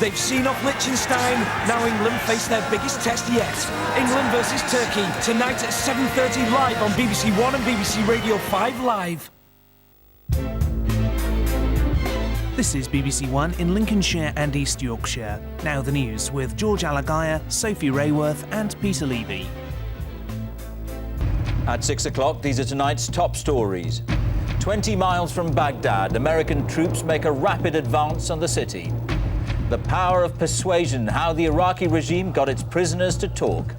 They've seen off Liechtenstein. Now England face their biggest test yet. England versus Turkey, tonight at 7:30 live on BBC1 and BBC Radio 5 Live. This is BBC1 in Lincolnshire and East Yorkshire. Now the news with George Alagiah, Sophie Raworth and Peter Levy. At 6 o'clock, these are tonight's top stories. 20 miles from Baghdad, American troops make a rapid advance on the city. The power of persuasion, how the Iraqi regime got its prisoners to talk.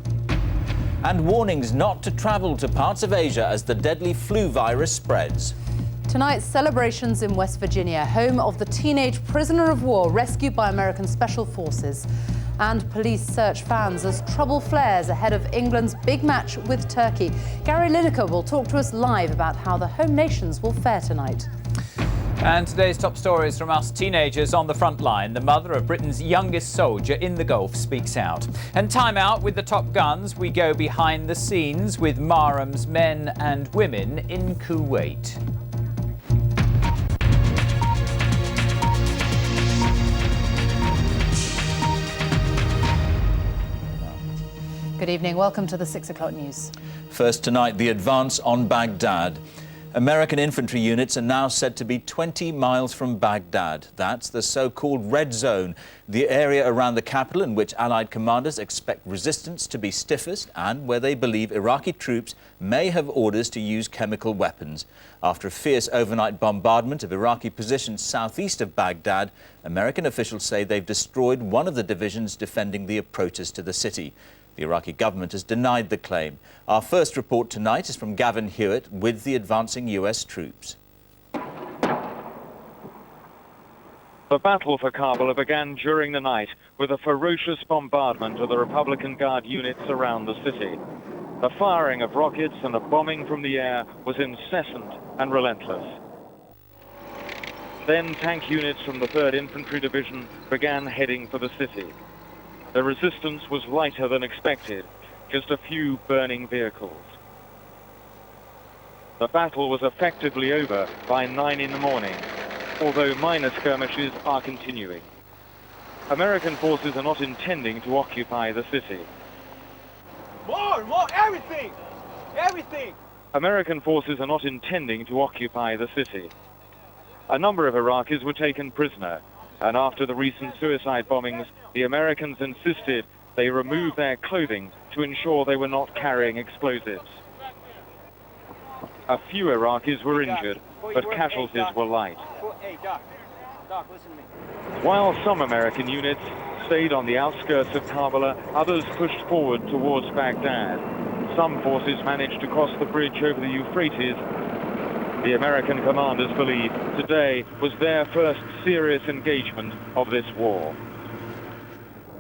And warnings not to travel to parts of Asia as the deadly flu virus spreads. Tonight's celebrations in West Virginia, home of the teenage prisoner of war rescued by American Special Forces. And police search fans as trouble flares ahead of England's big match with Turkey. Gary Lineker will talk to us live about how the home nations will fare tonight. And today's top stories from us teenagers on the front line. The mother of Britain's youngest soldier in the Gulf speaks out. And time out with the top guns. We go behind the scenes with Mahram's men and women in Kuwait. Good evening. Welcome to the 6 o'clock news. First tonight, the advance on Baghdad. American infantry units are now said to be 20 miles from Baghdad. That's the so-called red zone, the area around the capital in which Allied commanders expect resistance to be stiffest and where they believe Iraqi troops may have orders to use chemical weapons. After a fierce overnight bombardment of Iraqi positions southeast of Baghdad, American officials say they've destroyed one of the divisions defending the approaches to the city. The Iraqi government has denied the claim. Our first report tonight is from Gavin Hewitt with the advancing US troops. The battle for Kabul began during the night with a ferocious bombardment of the Republican Guard units around the city. The firing of rockets and the bombing from the air was incessant and relentless. Then tank units from the 3rd Infantry Division began heading for the city. The resistance was lighter than expected, just a few burning vehicles. The battle was effectively over by 9 in the morning, although minor skirmishes are continuing. American forces are not intending to occupy the city. More, everything! Everything! American forces are not intending to occupy the city. A number of Iraqis were taken prisoner, and after the recent suicide bombings, the Americans insisted they remove their clothing to ensure they were not carrying explosives. A few Iraqis were injured, but casualties were light. While some American units stayed on the outskirts of Kabul, others pushed forward towards Baghdad. Some forces managed to cross the bridge over the Euphrates. The American commanders believe today was their first serious engagement of this war.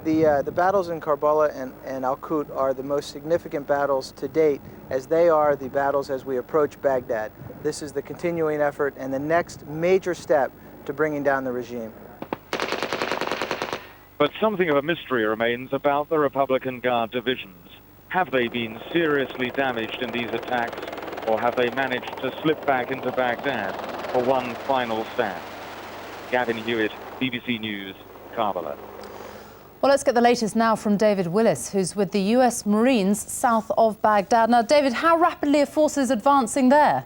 The battles in Karbala and Al-Qut are the most significant battles to date, as they are the battles as we approach Baghdad. This is the continuing effort and the next major step to bringing down the regime. But something of a mystery remains about the Republican Guard divisions. Have they been seriously damaged in these attacks, or have they managed to slip back into Baghdad for one final stand? Gavin Hewitt, BBC News, Kabul. Well, let's get the latest now from David Willis, who's with the US Marines south of Baghdad. Now, David, how rapidly are forces advancing there?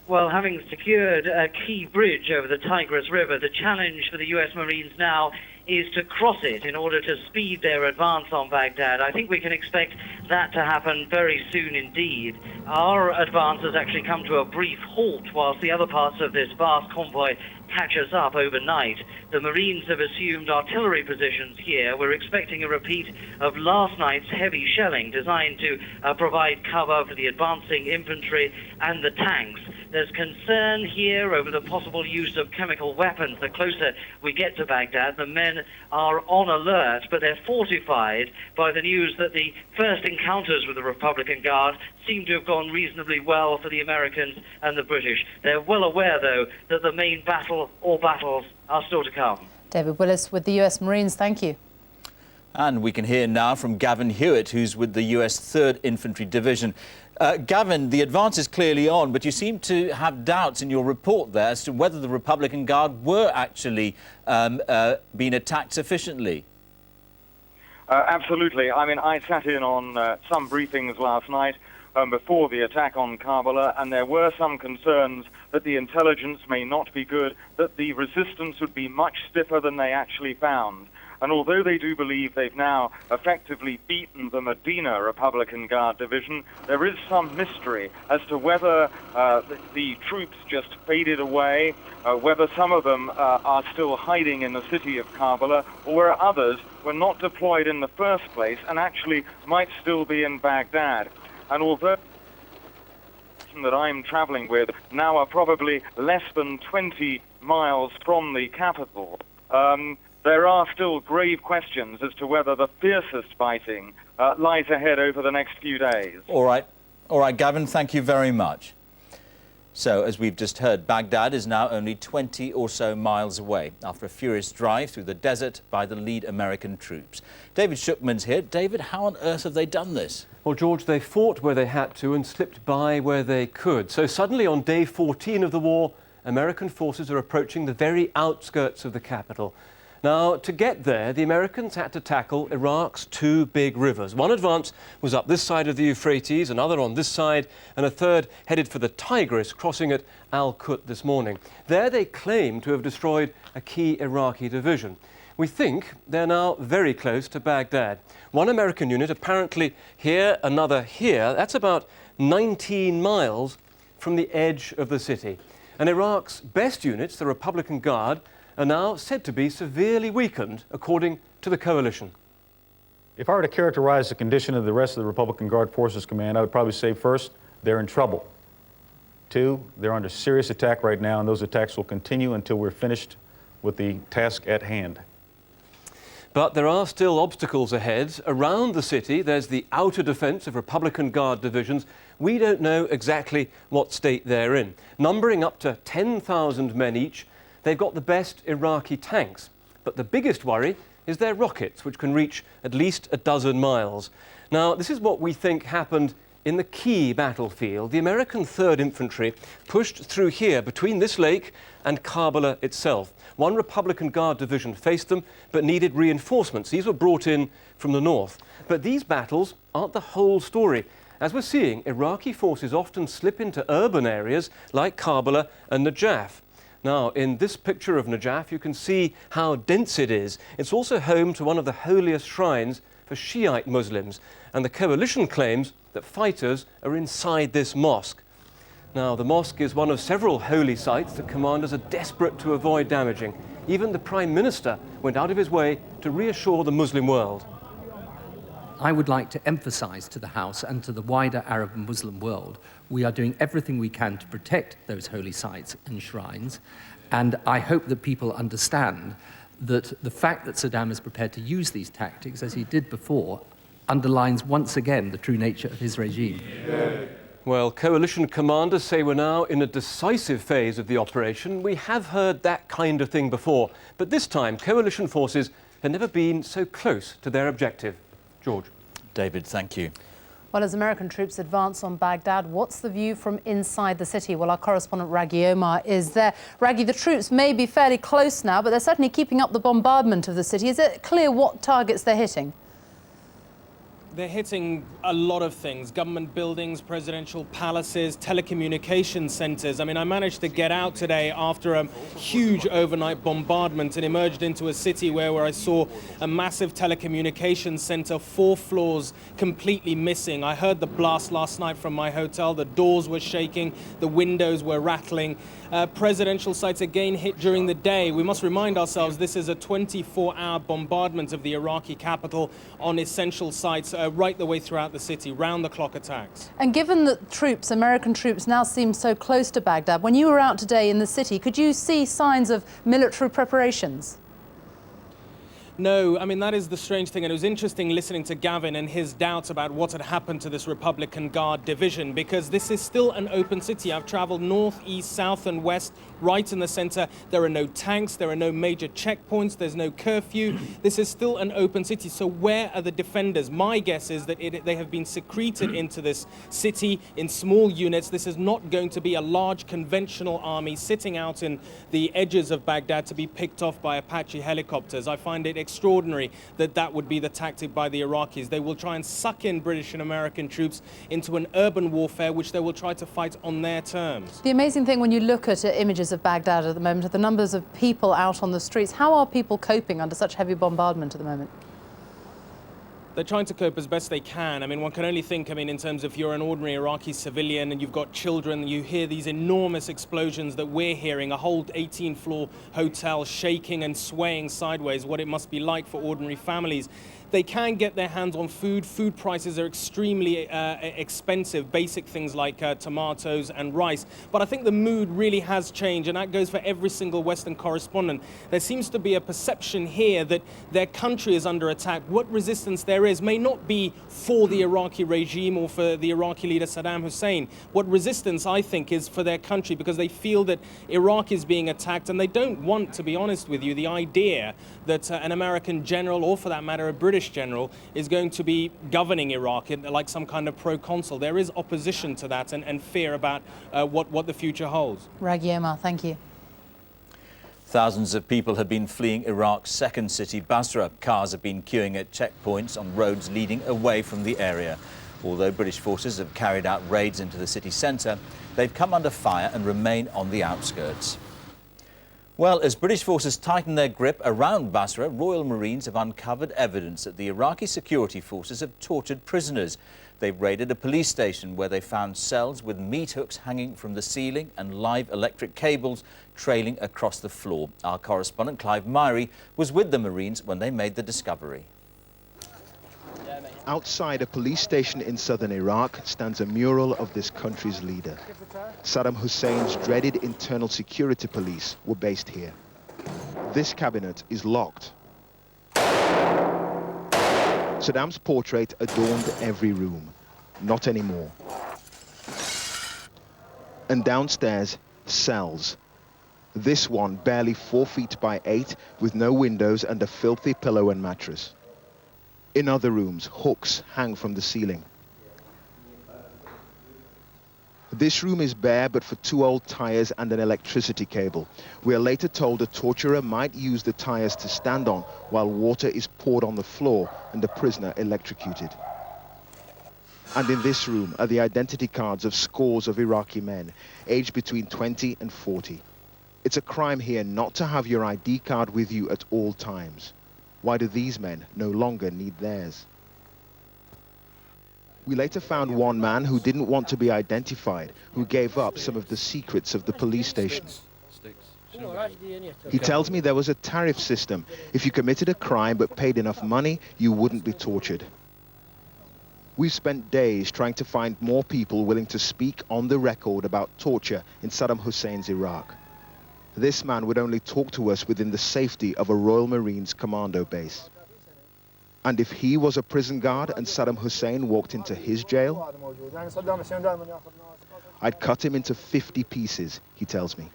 Well, having secured a key bridge over the Tigris River, the challenge for the US Marines now is to cross it in order to speed their advance on Baghdad. I think we can expect that to happen very soon indeed. Our advance has actually come to a brief halt whilst the other parts of this vast convoy catch us up overnight. The Marines have assumed artillery positions here. We're expecting a repeat of last night's heavy shelling designed to provide cover for the advancing infantry and the tanks. There's concern here over the possible use of chemical weapons. The closer we get to Baghdad, the men are on alert, but they're fortified by the news that the first encounters with the Republican Guard seem to have gone reasonably well for the Americans and the British. They're well aware, though, that the main battle or battles are still to come. David Willis with the US Marines, thank you. And we can hear now from Gavin Hewitt, who's with the US 3rd Infantry Division. Gavin, the advance is clearly on, but you seem to have doubts in your report there as to whether the Republican Guard were actually being attacked sufficiently. Absolutely. I mean, I sat in on some briefings last night before the attack on Karbala, and there were some concerns that the intelligence may not be good, that the resistance would be much stiffer than they actually found. And although they do believe they've now effectively beaten the Medina Republican Guard division, there is some mystery as to whether the troops just faded away, whether some of them are still hiding in the city of Karbala, or where others were not deployed in the first place and actually might still be in Baghdad. And although that I'm traveling with now are probably less than 20 miles from the capital, there are still grave questions as to whether the fiercest fighting lies ahead over the next few days. All right, Gavin, thank you very much. So, as we've just heard, Baghdad is now only 20 or so miles away after a furious drive through the desert by the lead American troops. David Shukman's here. David, how on earth have they done this? Well, George, they fought where they had to and slipped by where they could. So suddenly on day 14 of the war, American forces are approaching the very outskirts of the capital. Now, to get there, the Americans had to tackle Iraq's two big rivers. One advance was up this side of the Euphrates, another on this side, and a third headed for the Tigris, crossing at Al-Qut this morning. There they claim to have destroyed a key Iraqi division. We think they're now very close to Baghdad. One American unit apparently here, another here. That's about 19 miles from the edge of the city. And Iraq's best units, the Republican Guard, are now said to be severely weakened, according to the coalition. If I were to characterize the condition of the rest of the Republican Guard Forces Command, I would probably say, first, they're in trouble. Two, they're under serious attack right now, and those attacks will continue until we're finished with the task at hand. But there are still obstacles ahead. Around the city, there's the outer defence of Republican Guard divisions. We don't know exactly what state they're in. Numbering up to 10,000 men each, they've got the best Iraqi tanks, but the biggest worry is their rockets, which can reach at least a dozen miles. Now, this is what we think happened in the key battlefield. The American 3rd Infantry pushed through here between this lake and Karbala itself. One Republican Guard division faced them, but needed reinforcements. These were brought in from the north. But these battles aren't the whole story. As we're seeing, Iraqi forces often slip into urban areas like Karbala and Najaf. Now, in this picture of Najaf, you can see how dense it is. It's also home to one of the holiest shrines for Shiite Muslims, and the coalition claims that fighters are inside this mosque. Now, the mosque is one of several holy sites that commanders are desperate to avoid damaging. Even the Prime Minister went out of his way to reassure the Muslim world. I would like to emphasize to the House and to the wider Arab and Muslim world, we are doing everything we can to protect those holy sites and shrines. And I hope that people understand that the fact that Saddam is prepared to use these tactics, as he did before, underlines once again the true nature of his regime. Well, coalition commanders say we're now in a decisive phase of the operation. We have heard that kind of thing before, but this time coalition forces have never been so close to their objective. George. David, thank you. Well, as American troops advance on Baghdad, what's the view from inside the city? Well, our correspondent Rageh Omaar is there. Rageh, the troops may be fairly close now, but they're certainly keeping up the bombardment of the city. Is it clear what targets they're hitting? They're hitting a lot of things: government buildings, presidential palaces, telecommunication centres. I mean, I managed to get out today after a huge overnight bombardment and emerged into a city where I saw a massive telecommunications centre, 4 floors completely missing. I heard the blast last night from my hotel. The doors were shaking, the windows were rattling. Presidential sites again hit during the day. We must remind ourselves this is a 24-hour bombardment of the Iraqi capital on essential sites right the way throughout the city, round-the-clock attacks. And given that troops, American troops, now seem so close to Baghdad, when you were out today in the city, could you see signs of military preparations? No, I mean, that is the strange thing. And it was interesting listening to Gavin and his doubts about what had happened to this Republican Guard division, because this is still an open city. I've traveled north, east, south and west, right in the center. There are no tanks. There are no major checkpoints. There's no curfew. This is still an open city. So where are the defenders? My guess is that they have been secreted into this city in small units. This is not going to be a large conventional army sitting out in the edges of Baghdad to be picked off by Apache helicopters. I find it extraordinary that that would be the tactic by the Iraqis. They will try and suck in British and American troops into an urban warfare which they will try to fight on their terms. The amazing thing when you look at images of Baghdad at the moment are the numbers of people out on the streets. How are people coping under such heavy bombardment at the moment? They're trying to cope as best they can. I mean, one can only think, in terms of you're an ordinary Iraqi civilian and you've got children, you hear these enormous explosions that we're hearing, a whole 18-floor hotel shaking and swaying sideways, what it must be like for ordinary families. They can get their hands on food. Food prices are extremely expensive, basic things like tomatoes and rice. But I think the mood really has changed, and that goes for every single Western correspondent. There seems to be a perception here that their country is under attack. What resistance there is may not be for the Iraqi regime or for the Iraqi leader Saddam Hussein. What resistance, I think, is for their country, because they feel that Iraq is being attacked, and they don't want, to be honest with you, the idea that an American general, or for that matter a British general, is going to be governing Iraq like some kind of proconsul. There is opposition to that and fear about what the future holds. Rageh, Omaar, thank you. Thousands of people have been fleeing Iraq's second city, Basra. Cars have been queuing at checkpoints on roads leading away from the area. Although British forces have carried out raids into the city centre, they've come under fire and remain on the outskirts. Well, as British forces tighten their grip around Basra, Royal Marines have uncovered evidence that the Iraqi security forces have tortured prisoners. They've raided a police station where they found cells with meat hooks hanging from the ceiling and live electric cables trailing across the floor. Our correspondent Clive Myrie was with the Marines when they made the discovery. Outside a police station in southern Iraq stands a mural of this country's leader. Saddam Hussein's dreaded internal security police were based here. This cabinet is locked. Saddam's portrait adorned every room. Not anymore. And downstairs, cells. This one barely 4 feet by 8 with no windows and a filthy pillow and mattress. In other rooms, hooks hang from the ceiling. This room is bare but for 2 old tires and an electricity cable. We are later told a torturer might use the tires to stand on while water is poured on the floor and the prisoner electrocuted. And in this room are the identity cards of scores of Iraqi men, aged between 20 and 40. It's a crime here not to have your ID card with you at all times. Why do these men no longer need theirs? We later found one man who didn't want to be identified, who gave up some of the secrets of the police station. He tells me there was a tariff system. If you committed a crime but paid enough money, you wouldn't be tortured. We've spent days trying to find more people willing to speak on the record about torture in Saddam Hussein's Iraq. This man would only talk to us within the safety of a Royal Marines commando base. And if he was a prison guard and Saddam Hussein walked into his jail, I'd cut him into 50 pieces, he tells me.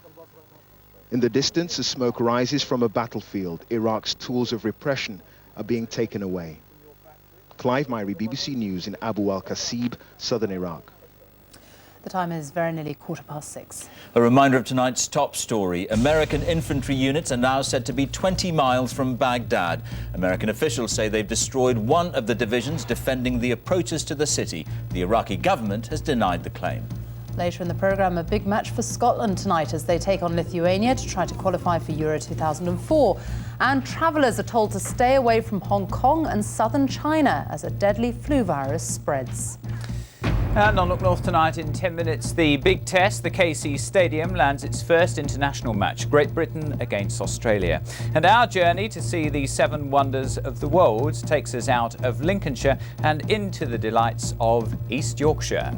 In the distance, as smoke rises from a battlefield, Iraq's tools of repression are being taken away. Clive Myrie, BBC News in Abu al-Qasib, southern Iraq. The time is very nearly 6:15. A reminder of tonight's top story. American infantry units are now said to be 20 miles from Baghdad. American officials say they've destroyed one of the divisions defending the approaches to the city. The Iraqi government has denied the claim. Later in the programme, a big match for Scotland tonight as they take on Lithuania to try to qualify for Euro 2004. And travellers are told to stay away from Hong Kong and southern China as a deadly flu virus spreads. And on Look North tonight in 10 minutes, the big test. The KC Stadium lands its first international match, Great Britain against Australia. And our journey to see the 7 wonders of the world takes us out of Lincolnshire and into the delights of East Yorkshire.